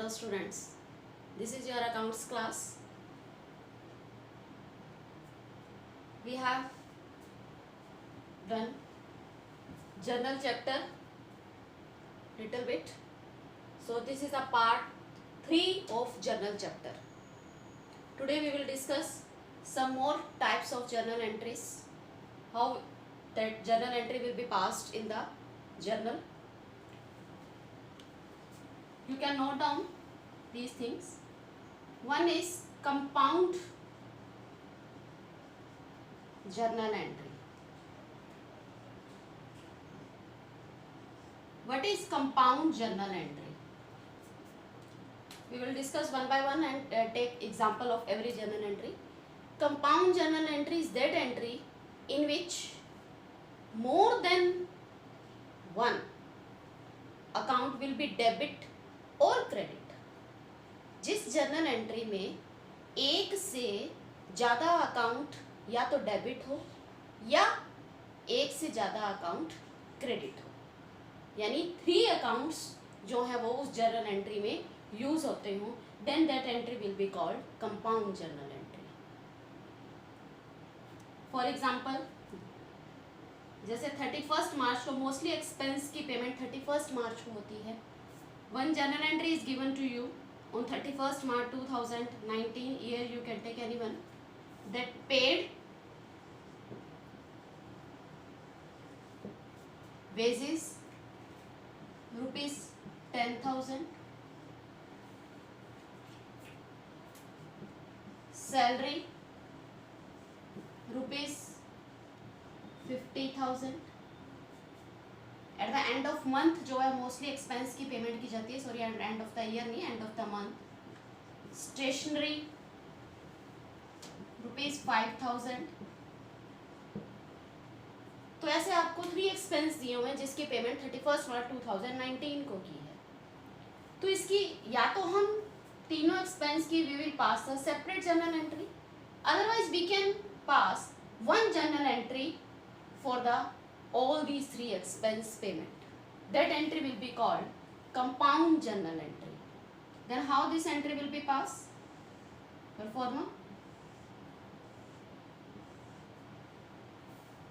Hello students, this is your accounts class. We have done journal chapter little bit. So this is a part 3 of journal chapter. Today we will discuss some more types of journal entries, how that journal entry will be passed in the journal. You can note down these things. One is compound journal entry. What is compound journal entry? We will discuss one by one and take example of every journal entry. Compound journal entry is that entry in which more than one account will be debit और credit. जिस journal entry में एक से ज़्यादा account या तो debit हो या एक से ज़्यादा अकाउंट क्रेडिट हो, यानी 3 अकाउंट्स जो है वो उस जर्नल एंट्री में यूज होते हो, then that entry will be called compound journal entry. For example, जैसे 31 मार्च को मोस्टली एक्सपेंस की पेमेंट 31 मार्च को होती है. One journal entry is given to you on 31st March 2019. Here you can take anyone that paid wages rupees 10,000, salary rupees 50,000. At the end of month जो है मोस्टली एक्सपेंस की payment की जाती है, sorry end of the year नहीं, end of the month. Stationery rupees 5,000. तो ऐसे आपको 3 एक्सपेंस दिए हुए हैं जिसकी पेमेंट 31 मार्च 2019 को की है. तो इसकी या तो हम तीनों एक्सपेंस की we will pass the separate journal entry, otherwise we can pass one journal entry for the all these 3 expense payment. That entry will be called compound journal entry. Then how this entry will be passed? Performer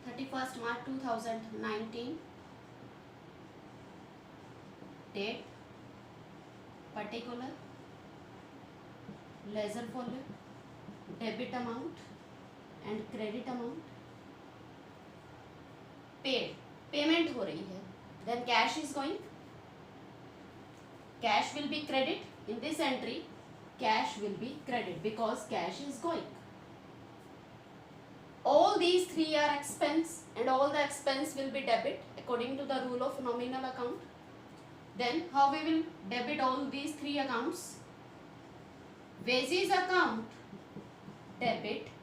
31st March 2019, date, particular, ledger folder, debit amount and credit amount. Paid, payment हो रही है. Then cash is going, cash will be credit in this entry. Cash will be credit because cash is going. All these 3 are expense and all the expense will be debit according to the rule of nominal account. Then how we will debit all these 3 accounts? Wages account debit,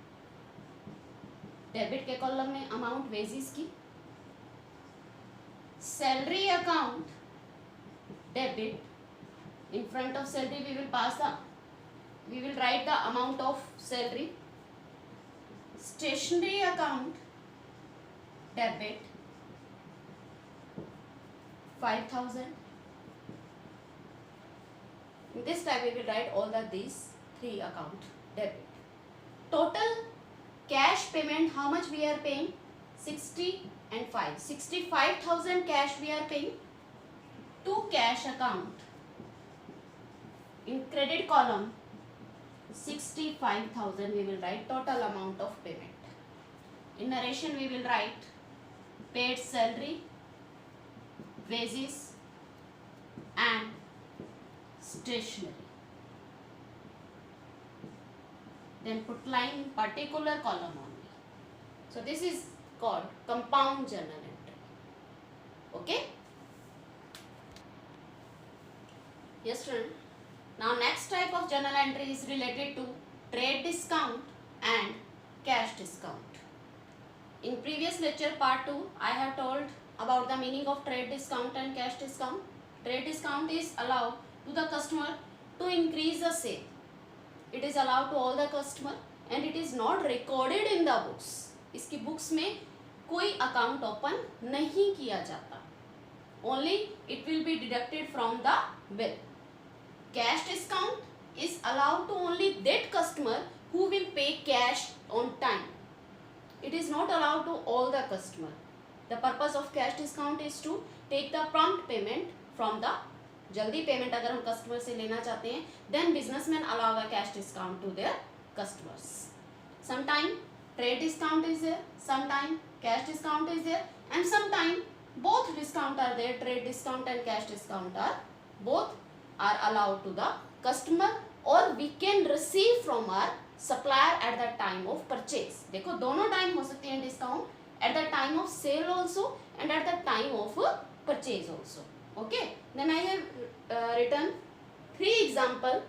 debit के column में amount wages की. Salary account debit, in front of salary we will write the amount of salary. Stationery account debit 5,000. In this time we will write all these 3 account debit. Total cash payment, how much we are paying? 60 and 5. 65,000 cash we are paying to cash account. In credit column 65,000 we will write total amount of payment. In narration we will write paid salary, wages and stationery. Then put line in particular column only. So this is called compound journal entry. Okay? Yes student. Now next type of journal entry is related to trade discount and cash discount. In previous lecture part 2 I have told about the meaning of trade discount and cash discount. Trade discount is allowed to the customer to increase the sale. It is allowed to all the customer and it is not recorded in the books. इसकी books में कोई account open नहीं किया जाता. Only it will be deducted from the bill. cash discount is allowed to only that customer who will pay cash on time. It is not allowed to all the customer. The purpose of cash discount is to take the prompt payment from the जल्दी payment अगर हम customer से लेना चाहते हैं, then businessmen allow a cash discount to their customers. Sometime trade discount is there, sometime cash discount is there, and sometime both discount are there. Trade discount and cash discount are both are allowed to the customer, or we can receive from our supplier at the time of purchase. देखो दोनों time हो सकते हैं discount, at the time of sale also and at the time of purchase also. Okay, then I have written 3 example.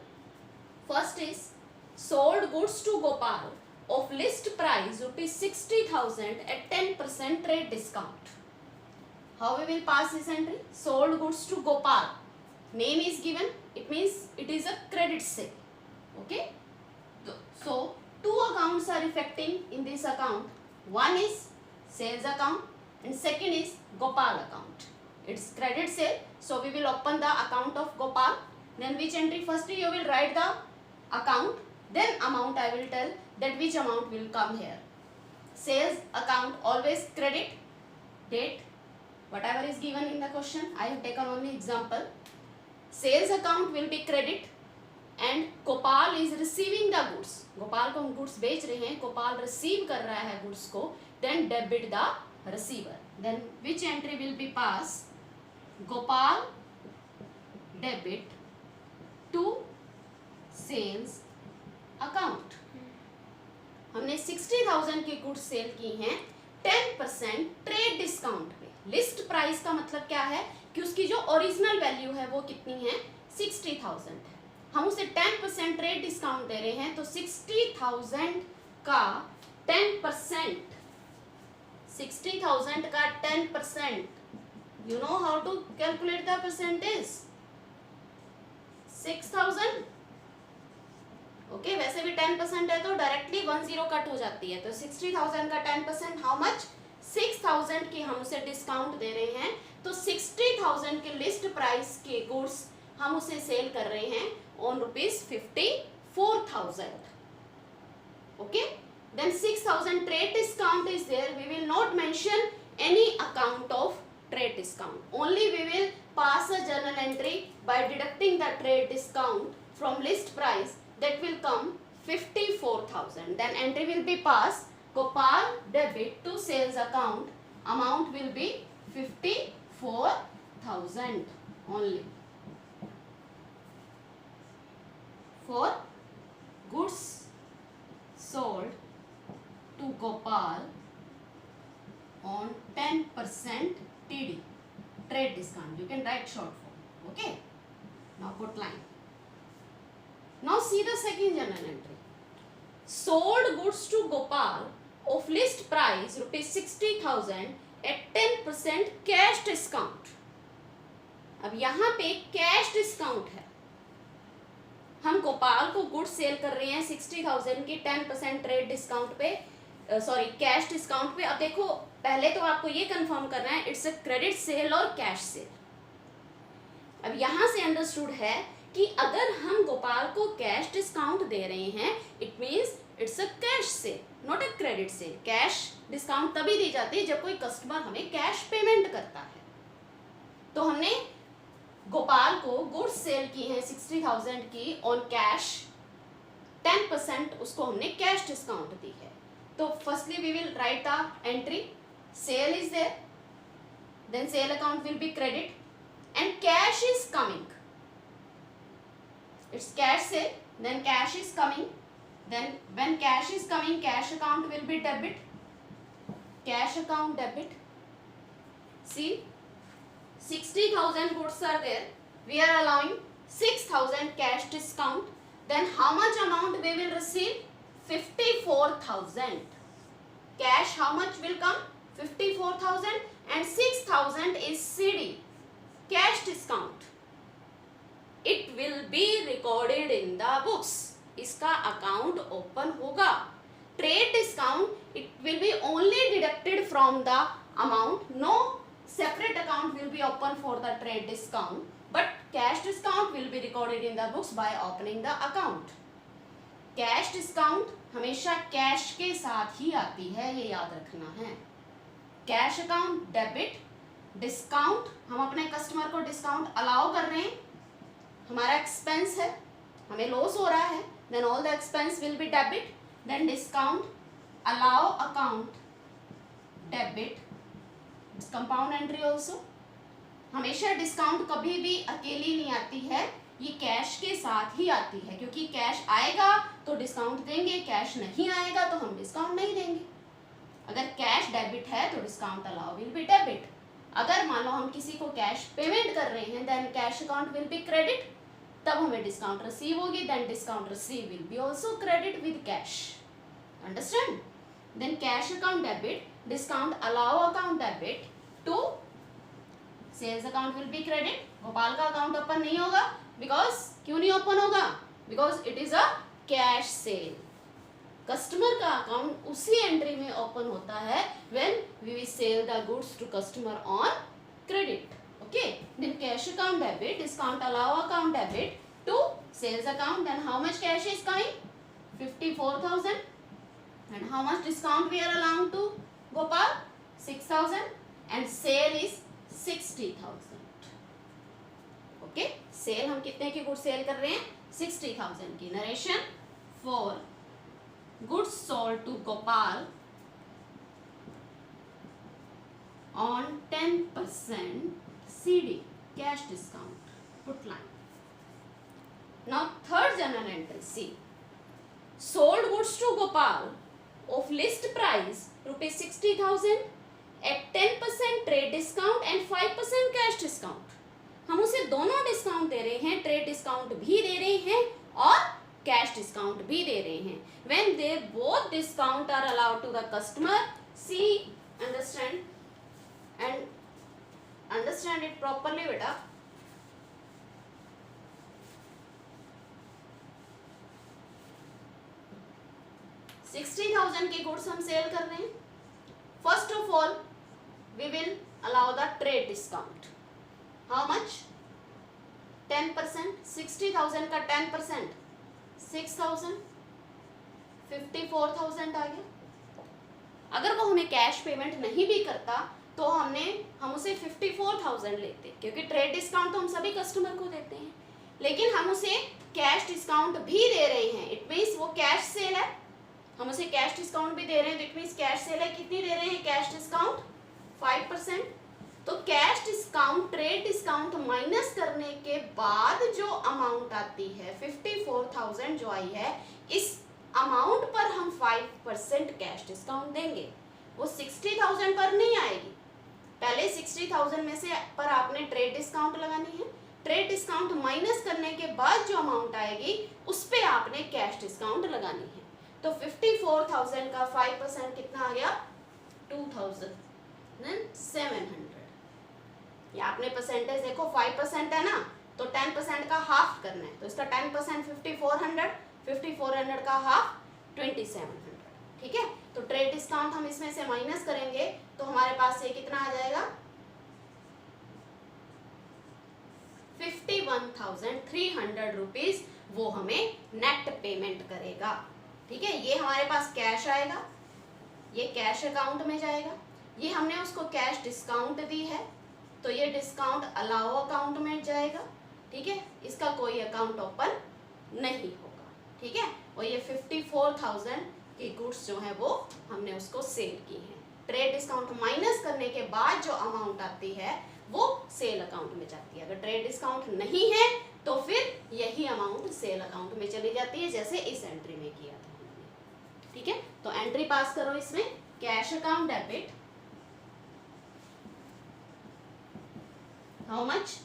First is sold goods to Gopal of list price rupees 60,000 at 10% trade discount. How we will pass this entry? Sold goods to Gopal. Name is given. It means it is a credit sale. Okay. So 2 accounts are affecting in this account. One is sales account and second is Gopal account. It's credit sale. So we will open the account of Gopal. Then which entry? Firstly you will write the account. Then amount I will tell that which amount will come here. Sales account always credit. Date whatever is given in the question. I have taken only example. Sales account will be credit and Gopal is receiving the goods. Gopal को हम goods बेच रहे हैं, Gopal receive कर रहा है goods को. Then debit the receiver. Then which entry will be passed? Gopal debit to sales account. हमने 60,000 की गुड्स सेल की हैं 10% ट्रेड डिस्काउंट पे. लिस्ट प्राइस का मतलब क्या है कि उसकी जो ओरिजिनल वैल्यू है वो कितनी है? 60,000 है. हम उसे 10% ट्रेड डिस्काउंट दे रहे हैं, तो 60,000 का 10%, 60,000 का 10%, you know how to calculate the percentage? 6,000. Okay, वैसे भी 10% है तो डायरेक्टली 10 कट हो जाती है. तो 60,000 का 10% हाउ मच? 6,000 की हम उसे डिस्काउंट दे रहे हैं, तो 60,000 के लिस्ट प्राइस के गुड्स हम उसे सेल कर रहे हैं on ₹54,000. Okay, then 6,000 trade discount is there. We will not mention any account of trade discount. Only we will pass a journal entry by deducting the trade discount from list price. That will come 54,000. Then entry will be passed. Gopal debit to sales account. Amount will be 54,000 only. For goods sold to Gopal on 10% TD, trade discount. You can write short form. Okay. Now put line. Now see the second journal entry. Sold goods to Gopal of list price ₹60,000 at 10% cash discount. अब यहाँ पे cash discount है. हम गोपाल को goods sale कर रहे हैं 60,000 की 10% ट्रेड डिस्काउंट पे, सॉरी कैश डिस्काउंट पे. अब देखो पहले तो आपको ये कंफर्म करना है इट्स अ क्रेडिट सेल और कैश सेल. अब यहाँ से अंडरस्टूड है कि अगर हम गोपाल को कैश डिस्काउंट दे रहे हैं it means it's a cash cell, not a credit sale. Cash discount तभी दी जाती है जब कोई कस्टमर हमें कैश पेमेंट करता है. तो हमने गोपाल को गुड्स सेल की हैं 60,000 की ऑन कैश, 10% उसको हमने कैश डिस्काउंट दी है. तो firstly we will write the entry. Sale is there, then sale account will be credit and cash is coming. It's cash sale, then cash is coming. Then when cash is coming, cash account will be debit. Cash account debit. See, 60,000 goods are there. We are allowing 6,000 cash discount. Then how much amount we will receive? 54,000. Cash how much will come? 54,000 and 6,000 is CD. Cash discount. It will be recorded in the books. इसका account open होगा. Trade discount it will be only deducted from the amount. No separate account will be open for the trade discount. but cash discount will be recorded in the books by opening the account. Cash discount हमेशा cash के साथ ही आती है, ये याद रखना है. Cash account debit, discount हम अपने कस्टमर को डिस्काउंट अलाउ कर रहे हैं, हमारा एक्सपेंस है, हमें लॉस हो रहा है, then all the expense will be debit. Then discount allow account debit, compound entry also. हमेशा डिस्काउंट कभी भी अकेली नहीं आती है, ये कैश के साथ ही आती है, क्योंकि कैश आएगा तो डिस्काउंट देंगे, कैश नहीं आएगा तो हम डिस्काउंट नहीं देंगे. अगर कैश डेबिट है तो discount allow will be debit. अगर मान लो हम किसी को कैश पेमेंट कर रहे हैं, then cash account will be credit, तब हमें डिस्काउंट रिसीव होगी, then discount receive will be also credit with cash. Understand? Then cash account debit, discount allow account debit to sales account will be credit. Gopal का account open नहीं होगा, because क्यों नहीं open होगा? Because it is a cash sale. Customer का account उसी entry में open होता है when we will sale the goods to customer on credit. Okay, then cash account debit, discount allow account debit to sales account. Then how much cash is coming? 54,000. and how much discount we are allowing to Gopal? 6,000. and sale is 60,000. Okay, sale हम कितने की goods cell कर रहे हैं? 60,000 की. Narration for goods sold to Gopal on 10% CD cash discount. Put line. Now third journal entry. See, sold goods to Gopal of list price rupees 60,000 at 10% trade discount and 5% cash discount. हम उसे दोनों discount दे रहे हैं, trade discount भी दे रहे हैं और cash discount भी दे रहे हैं. When they both discount are allowed to the customer, see, understand it properly बेटा. $60,000 की गुड्स हम सेल कर रहे हैं. First of all we will allow the trade discount. How much? 10%. 60,000 का 10% 6,000, 54,000 आ गया. अगर वो हमें कैश पेमेंट नहीं भी करता तो हम उसे 54,000 लेते, क्योंकि ट्रेड डिस्काउंट तो हम सभी कस्टमर को देते हैं, लेकिन हम उसे कैश डिस्काउंट भी दे रहे हैं. इट मीन्स वो कैश सेल है, हम उसे कैश डिस्काउंट भी दे रहे हैं, तो इट मीन्स कैश सेल है. कितनी दे रहे हैं कैश डिस्काउंट? 5%. तो cash discount trade discount minus करने के बाद जो अमाउंट आती है 54,000 जो आई है, इस अमाउंट पर हम 5% कैश डिस्काउंट देंगे. वो 60,000 पर नहीं आएगी. पहले 60,000 में से पर आपने ट्रेड डिस्काउंट लगानी है. ट्रेड डिस्काउंट माइनस करने के बाद जो अमाउंट आएगी उस पर आपने कैश डिस्काउंट लगानी है. तो 54,000 का 5% कितना आ गया? 2,700. या आपने परसेंटेज देखो 5% है ना, तो 10% का हाफ करना है, तो इसका 10% 5400 का हाफ 2700. ठीक है, तो ट्रेड डिस्काउंट हम इसमें से माइनस करेंगे तो हमारे पास ये कितना आ जाएगा? 51,300 रुपीज वो हमें नेट पेमेंट करेगा. ठीक है, ये हमारे पास कैश आएगा, ये कैश अकाउंट में जाएगा. ये हमने उसको कैश डिस्काउंट दी है तो ये डिस्काउंट अलाउ अकाउंट में जाएगा. ठीक है, इसका कोई अकाउंट ओपन नहीं होगा. ठीक है, और ये 54,000 की गुड्स जो है वो हमने उसको सेल की है. ट्रेड डिस्काउंट माइनस करने के बाद जो अमाउंट आती है वो सेल अकाउंट में जाती है. अगर ट्रेड डिस्काउंट नहीं है तो फिर यही अमाउंट सेल अकाउंट में चली जाती है, जैसे इस एंट्री में किया था हमने. ठीक है, तो एंट्री पास करो इसमें. Cash account debit, how much?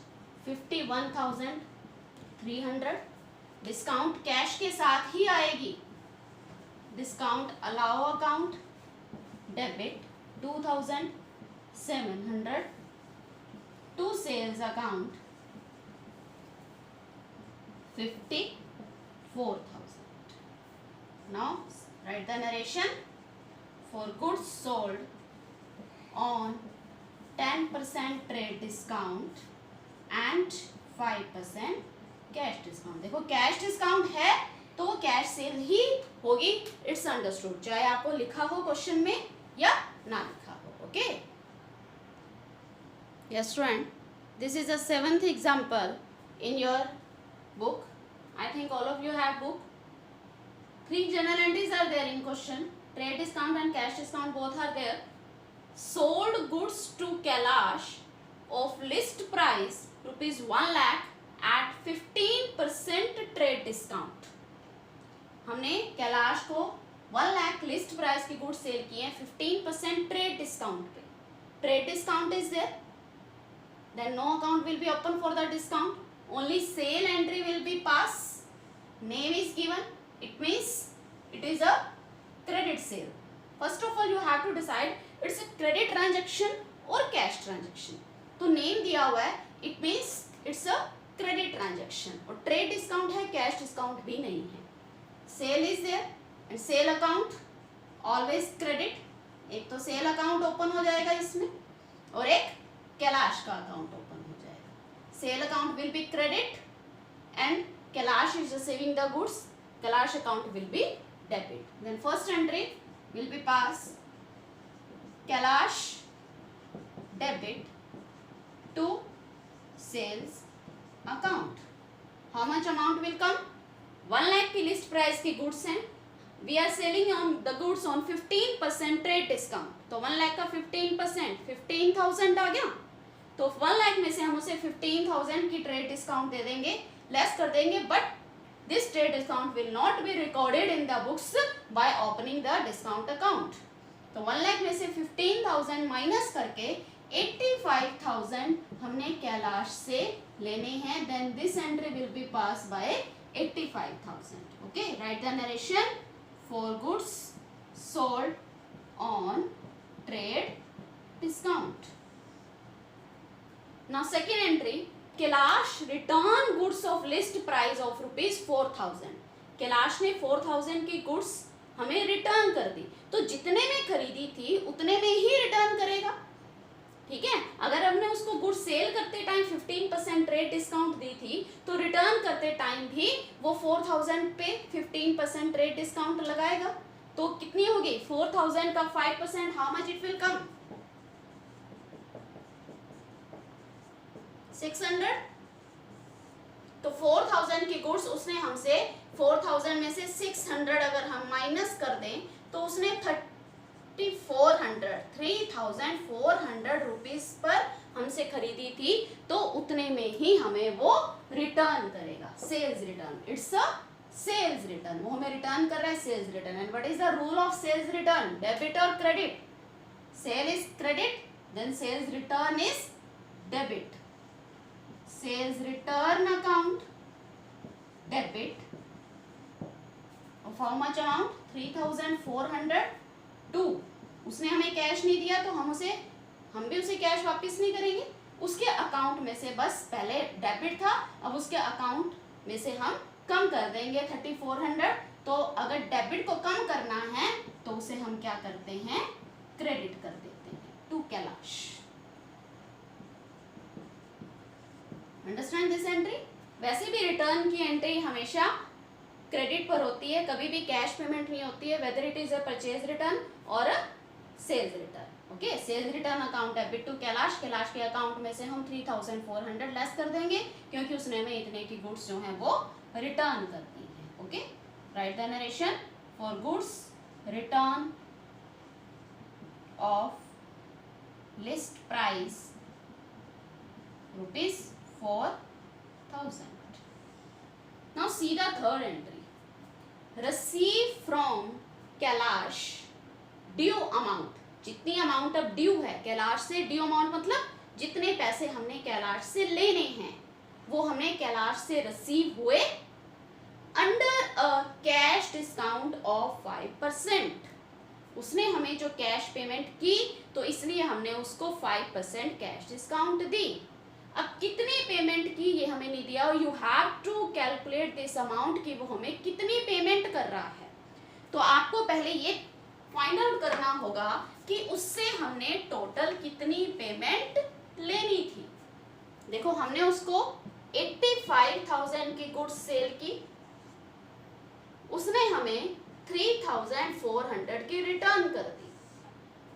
51,300. Discount cash के साथ ही आएगी. Discount allow account debit 2,700 to sales account 54,000. Now write the narration for goods sold on 10% trade discount and 5% cash discount. देखो कैश डिस्काउंट है तो cash cell ही होगी, it's understood, चाहे आपको लिखा हो क्वेश्चन में या ना लिखा हो। Okay yes student, this is the 7th example in your book. I think all of you have book. 3 journal entries are there in question. Trade discount and cash discount both are there. Sold goods to Kailash of list price rupees 1 lakh at 15% trade discount. हमने कैलाश को 1 lakh list price की goods sale किए हैं 15% trade discount पे। Trade discount is there, then no account will be open for the discount, only sale entry will be pass, name is given, it means it is a credit sale. First of all you have to decide it's a credit transaction or cash transaction. तो name दिया हुआ है, it means it's a credit transaction, और trade discount है, cash discount भी नहीं है। sale is there and sale account always credit, एक तो sale account open हो जाएगा इसमें और एक कैलाश का अकाउंट ओपन हो जाएगा। Sale account will be credit and Kailash is receiving the goods, Kailash account will be debit. Then first entry will be pass Kailash debit to sales account. How much amount will come? 1 lakh की list price की goods हैं, we are selling on the goods on 15% trade discount, तो 1 लाख का 15% 15,000 आ गया, तो 1 लाख में से हम उसे 15,000 की ट्रेड डिस्काउंट दे देंगे, लेस कर देंगे, but this trade discount will not be recorded in the books by opening the discount account. तो 1 लाख में से 15,000 माइनस करके 85,000 हमने कैलाश से लेने हैं, then this entry will be pass by 85,000। Okay, write the narration for goods sold on trade discount. Now second entry, Kailash return goods of list price of rupees 4,000. Kailash ने 4,000 की गुड्स हमें रिटर्न कर दी, तो जितने में खरीदी थी उतने में ही रिटर्न करेगा। ठीक है, अगर हमने उसको गुड्स सेल करते टाइम 15% ट्रेड डिस्काउंट दी थी तो रिटर्न करते टाइम भी वो 4,000 पे 15% ट्रेड डिस्काउंट लगाएगा, तो कितनी होगी 4,000 का 5%, how much it will come 600। तो 4,000 की गुड्स उसने हमसे 4,000 में से 600 अगर हम माइनस कर दें तो उसने 3,400 रुपीज पर हमसे खरीदी थी, तो उतने में ही हमें वो रिटर्न करेगा, sales return, it's a sales return, वो हमें रिटर्न कर रहा है sales return. And what is the rule of sales return, debit और credit, sale is credit then sales return is debit, sales return account debit of how much amount 3,402। उसने हमें cash नहीं दिया तो हम भी उसे कैश वापस नहीं करेंगे, उसके अकाउंट में से बस पहले डेबिट था, अब उसके अकाउंट में से हम कम कर देंगे 3,400। तो अगर डेबिट को कम करना है तो उसे हम क्या करते हैं, क्रेडिट कर देते हैं to Kailash. Understand this entry. वैसे भी रिटर्न की एंट्री हमेशा क्रेडिट पर होती है, कभी भी कैश पेमेंट नहीं होती है, whether it is a purchase return और a sales return. Okay, sales return account debit to Kailash, Kailash के अकाउंट में से हम 3,400 लेस कर देंगे क्योंकि उसने हमें इतने की गुड्स जो हैं वो रिटर्न कर दी है। Okay, write the narration for goods return of list price ₹4,000. Now see the third entry. Receive from Kailash due amount. जितनी अमाउंट अब ड्यू है कैलाश से, ड्यू अमाउंट मतलब जितने पैसे हमने कैलाश से लेने हैं वो हमने कैलाश से रिसीव हुए under a cash discount of 5%। उसने हमें जो कैश पेमेंट की तो इसलिए हमने उसको 5% कैश डिस्काउंट दी। अब कितनी पेमेंट की ये हमें नहीं दिया, और you have to calculate this amount कि वो हमें कितनी पेमेंट कर रहा है। तो आपको पहले ये फाइंड आउट करना होगा कि उससे हमने टोटल कितनी पेमेंट लेनी थी। देखो हमने उसको 85,000 की गुड्स सेल की, उसने हमें 3,400 की रिटर्न कर दी।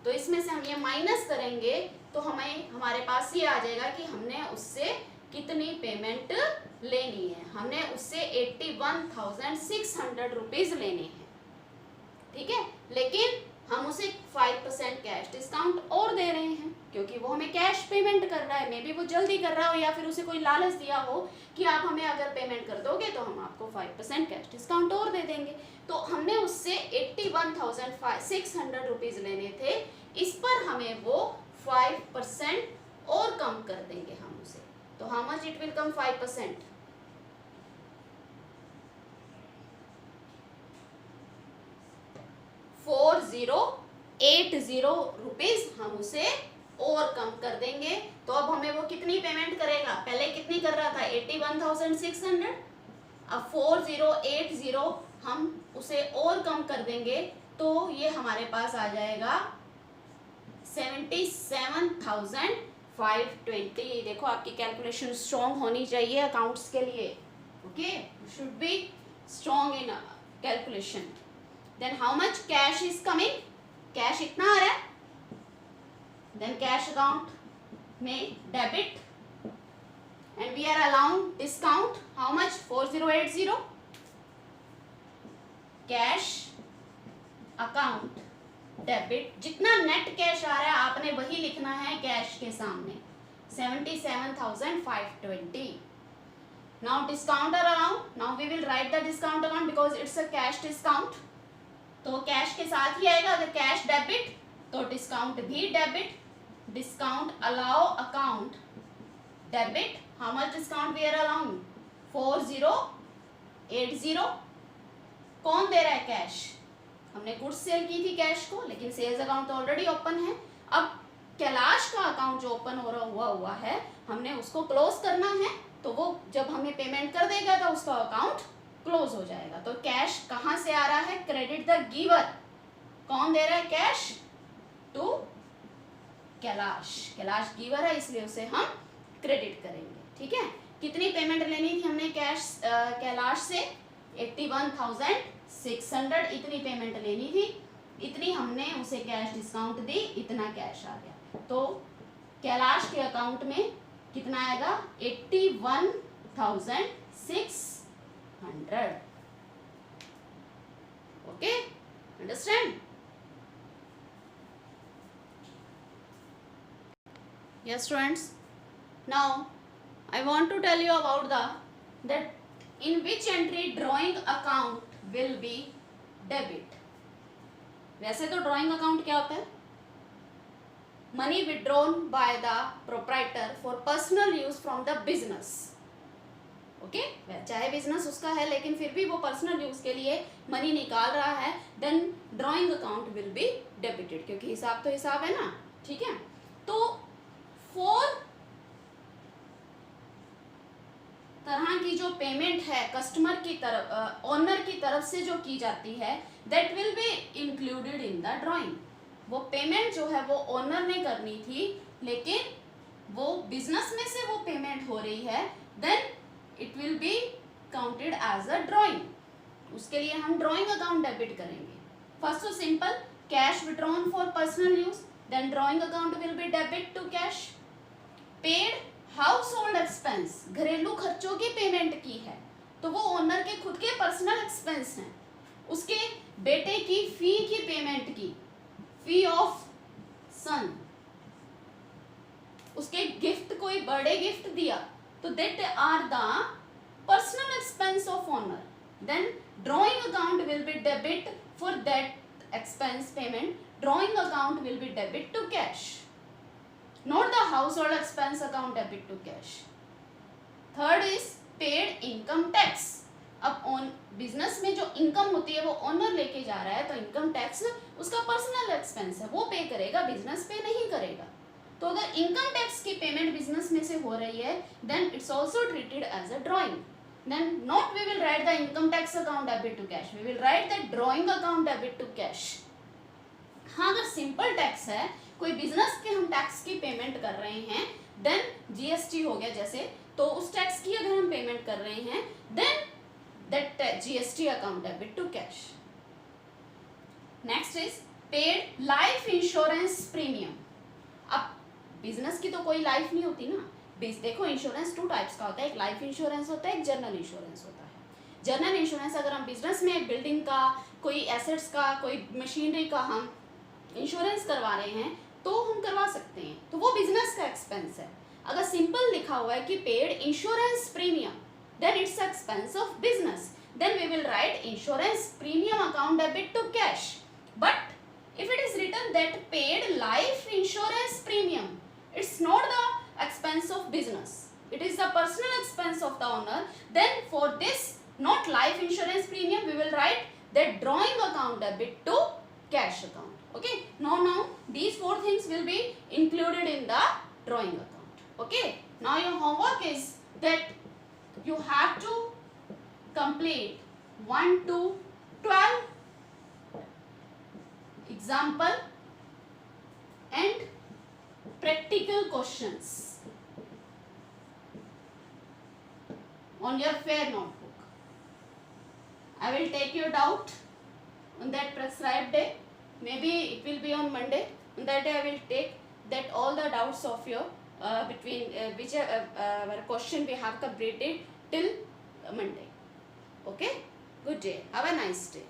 तो इसमें से हम ये माइनस करेंगे तो हमें हमारे पास ये आ जाएगा कि हमने उससे कितनी पेमेंट लेनी है। हमने उससे 81,600 रुपीज लेने हैं, ठीक है। लेकिन हम उसे 5% कैश डिस्काउंट और दे रहे हैं क्योंकि वो हमें कैश पेमेंट कर रहा है। मे बी वो जल्दी कर रहा हो या फिर उसे कोई लालच दिया हो कि आप हमें अगर पेमेंट कर दोगे तो हम आपको 5% कैश डिस्काउंट और दे देंगे। तो हमने उससे 81,600 रुपीज लेने थे, इस पर हमें वो 5% और कम कर देंगे हम उसे। तो how much it will come 5%? 4080 rupees हम उसे और कम कर देंगे। तो अब हमें वो कितनी पेमेंट करेगा? पहले कितनी कर रहा था? 81,600। अब 4080 हम उसे और कम कर देंगे तो ये हमारे पास आ जाएगा 77,520। देखो आपकी कैलकुलेशन स्ट्रॉन्ग होनी चाहिए अकाउंट्स के लिए, okay, should be strong in calculation. Then how much cash is coming? Cash इतना आ रहा है, देन कैश अकाउंट में debit and we are allowing discount. How much? 4080। Cash account debit, जितना नेट कैश आ रहा है आपने वही लिखना है कैश के सामने, 77,520। Now discount around, now we will write the discount account because it's a cash discount. तो कैश के साथ ही आएगा, अगर कैश डेबिट तो डिस्काउंट भी debit. Discount allow account debit, how much discount we are allowing? 4080। कौन दे रहा है कैश? हमने गुड्स सेल की थी कैश को, लेकिन सेल्स अकाउंट तो ऑलरेडी ओपन है। अब कैलाश का अकाउंट जो ओपन हुआ है हमने उसको क्लोज करना है, तो वो जब हमें पेमेंट कर देगा तो उसका अकाउंट क्लोज हो जाएगा। तो कैश कहां से आ रहा है? Credit the giver. कौन दे रहा है cash? To Kailash. Kailash giver है इसलिए उसे हम क्रेडिट करेंगे, ठीक है। कितनी पेमेंट लेनी थी हमने कैलाश से? 81,600 इतनी पेमेंट लेनी थी, इतनी हमने उसे कैश डिस्काउंट दी, इतना कैश आ गया। तो कैलाश के अकाउंट में कितना आएगा? 81,600। Okay, understand? Yes students, now I want to tell you about that in which entry drawing account will be debit. वैसे तो ड्राइंग अकाउंट क्या होता है? Money withdrawn by the proprietor for personal use from the business, okay. चाहे business उसका है लेकिन फिर भी वो पर्सनल यूज के लिए मनी निकाल रहा है, then drawing account will be debited, क्योंकि हिसाब तो हिसाब है ना, ठीक है। तो 4 तरह की जो पेमेंट है कस्टमर की तरफ, ओनर की तरफ से जो की जाती है, that will be included in the drawing. वो पेमेंट जो है वो ओनर ने करनी थी, लेकिन वो बिजनेस में से वो पेमेंट हो रही है, then it will be counted as a drawing. उसके लिए हम ड्राइंग अकाउंट डेबिट करेंगे। फर्स्ट तो simple, cash withdrawn for personal use, then drawing account will be debit to cash. Paid household expense, घरेलू खर्चों की पेमेंट की है, तो वो ओनर के खुद के पर्सनल एक्सपेंस हैं। उसके बेटे की फी की पेमेंट की, फी ऑफ सन, उसके गिफ्ट, कोई बर्थडे गिफ्ट दिया, तो that are the personal expense of owner, then drawing account will be debit for that expense payment. Drawing account will be debit to cash, not the household expense account debit to cash. Third is paid income tax. अब on business में जो income होती है वो owner लेके जा रहा है, तो इनकम टैक्स उसका पर्सनल एक्सपेंस है, वो पे करेगा, बिजनेस पे नहीं करेगा। तो अगर इनकम टैक्स की पेमेंट बिजनेस में से हो रही है, then it's also treated as a drawing. Then not we will write the income tax account debit to cash, we will write the drawing account debit to cash. हाँ, अगर simple tax है, कोई business के हम tax की payment कर रहे हैं, देन जीएसटी हो गया, जैसे तो उस टैक्स की अगर हम पेमेंट कर रहे हैं then that GST account debit to cash. Next is paid life insurance premium. अब बिजनेस की तो कोई लाइफ नहीं होती ना. देखो इंश्योरेंस 2 टाइप्स का होता है, एक लाइफ इंश्योरेंस होता है, एक जनरल इंश्योरेंस होता है. जनरल इंश्योरेंस अगर हम बिजनेस में बिल्डिंग का, कोई एसेट्स का, कोई मशीनरी का हम इंश्योरेंस करवा रहे हैं तो हम करवा सकते हैं, तो वो बिजनेस का एक्सपेंस है. अगर सिंपल लिखा हुआ है कि paid insurance premium then it's expense of business, then we will write insurance premium account debit to cash. But if it is written that paid life insurance premium, it's not the expense of business, it is the personal expense of the owner, then for this not life insurance premium we will write that drawing account debit to cash account. Okay, now these 4 things will be included in the drawing account. Okay, now your homework is that you have to complete 1 to 12 example and practical questions on your fair notebook. I will take your doubt on that prescribed day. Maybe it will be on Monday. On that day I will take that all the doubts of your between whichever question we have completed till Monday. Okay, good day, have a nice day.